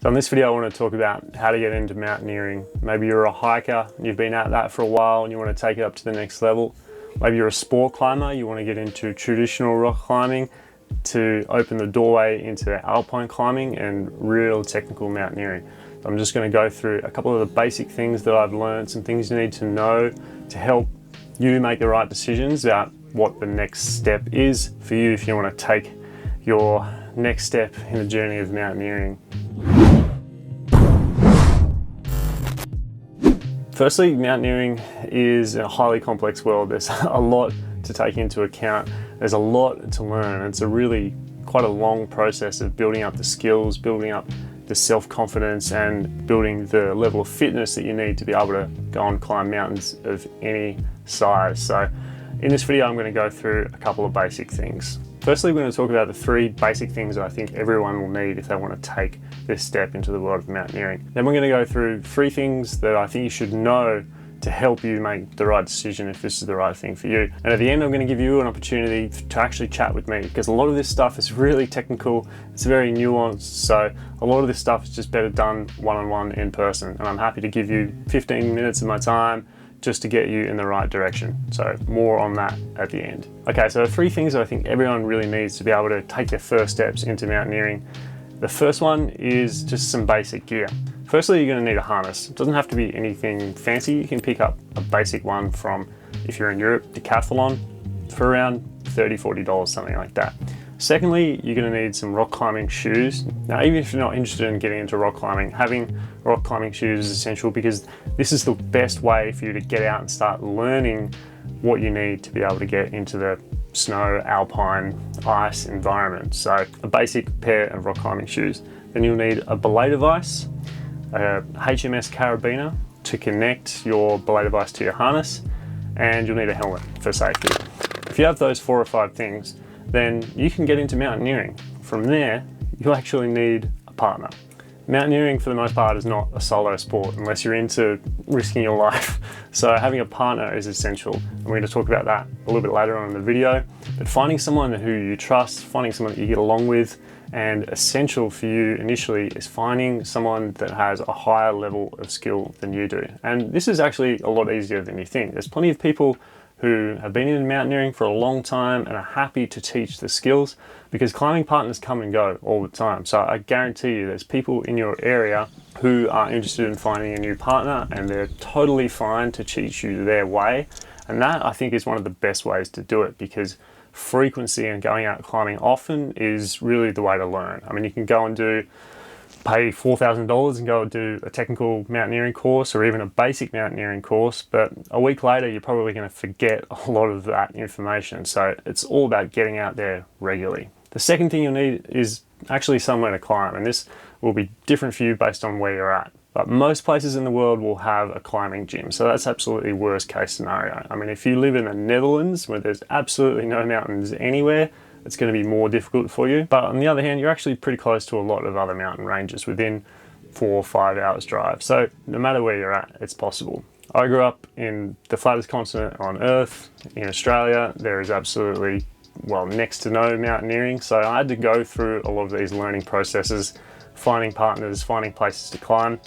So in this video, I want to talk about how to get into mountaineering. Maybe you're a hiker and you've been at that for a while and you want to take it up to the next level. Maybe you're a sport climber, you want to get into traditional rock climbing to open the doorway into alpine climbing and real technical mountaineering. So I'm just going to go through a couple of the basic things that I've learned, some things you need to know to help you make the right decisions about what the next step is for you if you want to take your next step in the journey of mountaineering. Firstly, mountaineering is a highly complex world. There's a lot to take into account. There's a lot to learn. It's a really quite a long process of building up the skills, building up the self-confidence and building the level of fitness that you need to be able to go and climb mountains of any size. So in this video, I'm going to go through a couple of basic things. Firstly, we're going to talk about the three basic things that I think everyone will need if they want to take this step into the world of mountaineering. Then we're going to go through three things that I think you should know to help you make the right decision if this is the right thing for you. And at the end, I'm going to give you an opportunity to actually chat with me, because a lot of this stuff is really technical, it's very nuanced, so a lot of this stuff is just better done one-on-one in person. And I'm happy to give you 15 minutes of my time just to get you in the right direction. So more on that at the end. Okay, so three things that I think everyone really needs to be able to take their first steps into mountaineering. The first one is just some basic gear. Firstly, you're going to need a harness. It doesn't have to be anything fancy. You can pick up a basic one from, if you're in Europe, Decathlon for around $30, $40, something like that. Secondly, you're going to need some rock climbing shoes. Now, even if you're not interested in getting into rock climbing, having rock climbing shoes is essential, because this is the best way for you to get out and start learning what you need to be able to get into the snow, alpine, ice environment. So a basic pair of rock climbing shoes. Then you'll need a belay device, a HMS carabiner to connect your belay device to your harness, and you'll need a helmet for safety. If you have those 4 or 5 things, then you can get into mountaineering. From there, you actually need a partner. Mountaineering, for the most part, is not a solo sport unless you're into risking your life. So having a partner is essential. And we're going to talk about that a little bit later on in the video. But finding someone who you trust, finding someone that you get along with, and essential for you initially is finding someone that has a higher level of skill than you do. And this is actually a lot easier than you think. There's plenty of people who have been in mountaineering for a long time and are happy to teach the skills, because climbing partners come and go all the time. So I guarantee you there's people in your area who are interested in finding a new partner, and they're totally fine to teach you their way. And that, I think, is one of the best ways to do it, because frequency and going out climbing often is really the way to learn. I mean, you can go and pay $4,000 and go and do a technical mountaineering course or even a basic mountaineering course, but a week later you're probably going to forget a lot of that information. So it's all about getting out there regularly. The second thing you'll need is actually somewhere to climb, and this will be different for you based on where you're at. But most places in the world will have a climbing gym, so that's absolutely worst case scenario. I mean, if you live in the Netherlands where there's absolutely no mountains anywhere, it's going to be more difficult for you. But on the other hand, you're actually pretty close to a lot of other mountain ranges within 4 or 5 hours drive. So no matter where you're at, it's possible. I grew up in the flattest continent on Earth, in Australia. There is absolutely, well, next to no mountaineering. So I had to go through a lot of these learning processes, finding partners, finding places to climb.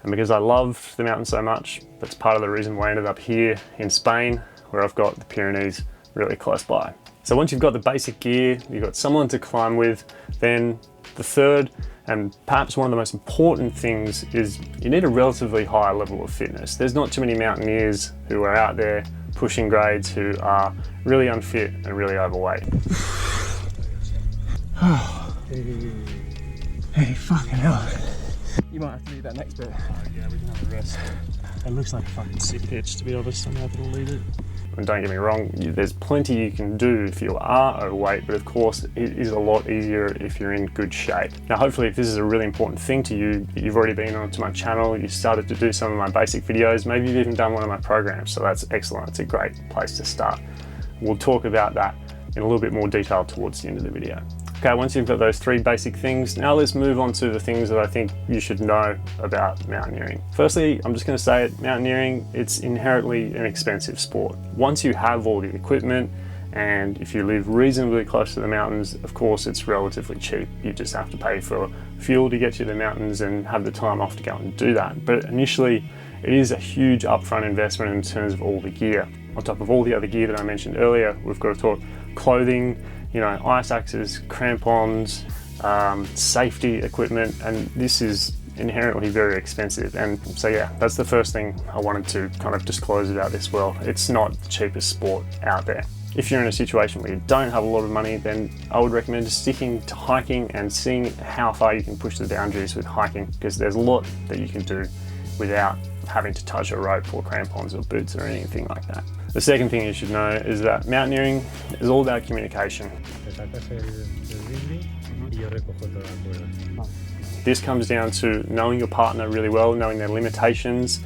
And because I love the mountain so much, that's part of the reason why I ended up here in Spain, where I've got the Pyrenees really close by. So once you've got the basic gear, you've got someone to climb with, then the third and perhaps one of the most important things is you need a relatively high level of fitness. There's not too many mountaineers who are out there pushing grades who are really unfit and really overweight. Hey, fucking hell. You might have to leave that next bit. Oh, yeah, we can have a rest. It looks like a fucking sick pitch, to be honest. I'm happy to leave it. And don't get me wrong, there's plenty you can do if you are overweight, but of course it is a lot easier if you're in good shape. Now, hopefully, if this is a really important thing to you, you've already been onto my channel, you started to do some of my basic videos, maybe you've even done one of my programs, so that's excellent. It's a great place to start. We'll talk about that in a little bit more detail towards the end of the video. Okay, once you've got those three basic things, now let's move on to the things that I think you should know about mountaineering. Firstly, I'm just going to say it, mountaineering, it's inherently an expensive sport. Once you have all the equipment And if you live reasonably close to the mountains, of course it's relatively cheap. You just have to pay for fuel to get to the mountains and have the time off to go and do that. But initially, it is a huge upfront investment in terms of all the gear. On top of all the other gear that I mentioned earlier, we've got to talk clothing, ice axes, crampons, safety equipment, and this is inherently very expensive. And so yeah, that's the first thing I wanted to kind of disclose about this. Well, it's not the cheapest sport out there. If you're in a situation where you don't have a lot of money, then I would recommend sticking to hiking and seeing how far you can push the boundaries with hiking, because there's a lot that you can do without having to touch a rope or crampons or boots or anything like that. The second thing you should know is that mountaineering is all about communication. This comes down to knowing your partner really well, knowing their limitations,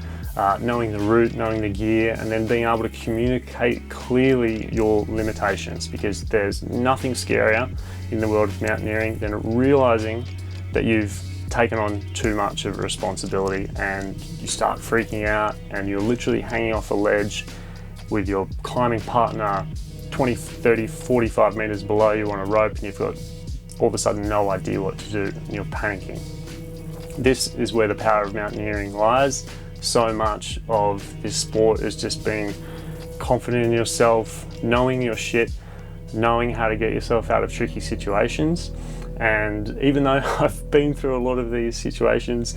knowing the route, knowing the gear, and then being able to communicate clearly your limitations, because there's nothing scarier in the world of mountaineering than realizing that you've taken on too much of a responsibility and you start freaking out and you're literally hanging off a ledge with your climbing partner 20, 30, 45 meters below you on a rope, and you've got all of a sudden no idea what to do and you're panicking. This is where the power of mountaineering lies. So much of this sport is just being confident in yourself, knowing your shit, knowing how to get yourself out of tricky situations. And even though I've been through a lot of these situations,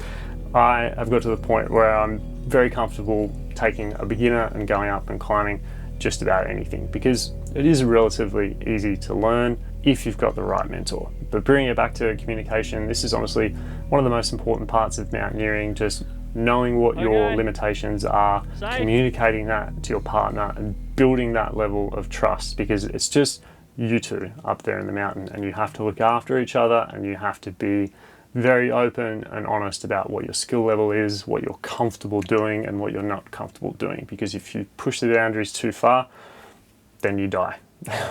I have got to the point where I'm very comfortable taking a beginner and going up and climbing just about anything, because it is relatively easy to learn if you've got the right mentor. But bringing it back to communication, this is honestly one of the most important parts of mountaineering, just knowing what your limitations are, communicating that to your partner and building that level of trust, because it's just you two up there in the mountain and you have to look after each other and you have to be very open and honest about what your skill level is, what you're comfortable doing and what you're not comfortable doing, because if you push the boundaries too far, then you die.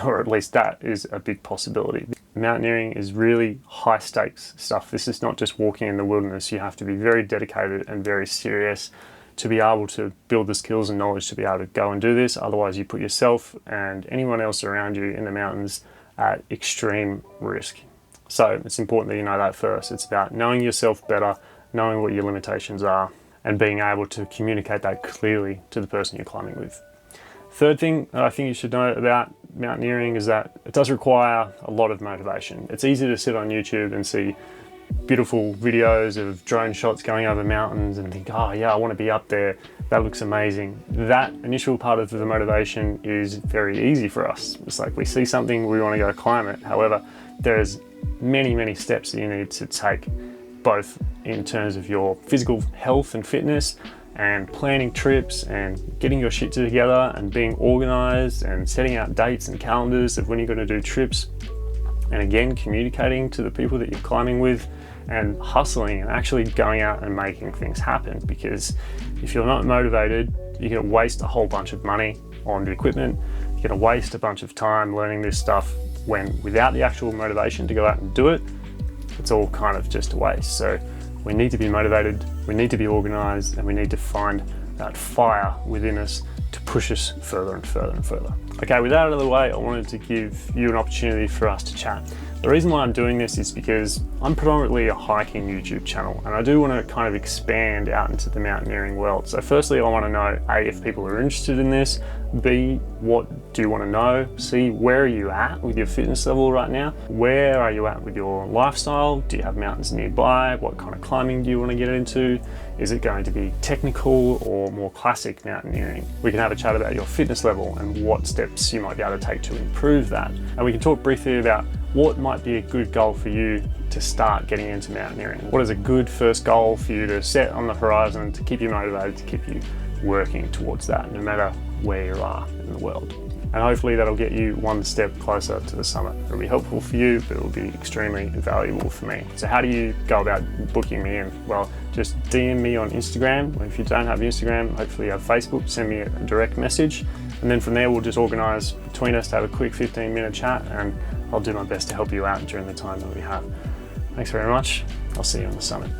Or at least that is a big possibility. Mountaineering is really high stakes stuff. This is not just walking in the wilderness. You have to be very dedicated and very serious to be able to build the skills and knowledge to be able to go and do this. Otherwise you put yourself and anyone else around you in the mountains at extreme risk. So it's important that you know that first. It's about knowing yourself better, knowing what your limitations are, and being able to communicate that clearly to the person you're climbing with. Third thing that I think you should know about mountaineering is that it does require a lot of motivation. It's easy to sit on YouTube and see beautiful videos of drone shots going over mountains and think, oh yeah, I want to be up there. That looks amazing. That initial part of the motivation is very easy for us. It's like we see something, we want to go climb it. However, there's many, many steps that you need to take, both in terms of your physical health and fitness, and planning trips and getting your shit together and being organized and setting out dates and calendars of when you're going to do trips, and again communicating to the people that you're climbing with and hustling and actually going out and making things happen. Because if you're not motivated, you're going to waste a whole bunch of money on the equipment, you're going to waste a bunch of time learning this stuff, when without the actual motivation to go out and do it, it's all kind of just a waste. So we need to be motivated, we need to be organized, and we need to find that fire within us to push us further and further and further. Okay, with that out of the way, I wanted to give you an opportunity for us to chat. The reason why I'm doing this is because I'm predominantly a hiking YouTube channel, and I do want to kind of expand out into the mountaineering world. So firstly, I want to know, A, if people are interested in this, B, what do you want to know, C, where are you at with your fitness level right now, where are you at with your lifestyle, do you have mountains nearby, what kind of climbing do you want to get into, is it going to be technical or more classic mountaineering? We can have a chat about your fitness level and what steps you might be able to take to improve that, and we can talk briefly about what might be a good goal for you to start getting into mountaineering. What is a good first goal for you to set on the horizon to keep you motivated, to keep you working towards that, no matter where you are in the world. And hopefully that'll get you one step closer to the summit. It'll be helpful for you, but it'll be extremely valuable for me. So how do you go about booking me in? Well, just DM me on Instagram. If you don't have Instagram, hopefully you have Facebook, send me a direct message. And then from there, we'll just organize between us to have a quick 15-minute chat, and I'll do my best to help you out during the time that we have. Thanks very much. I'll see you on the summit.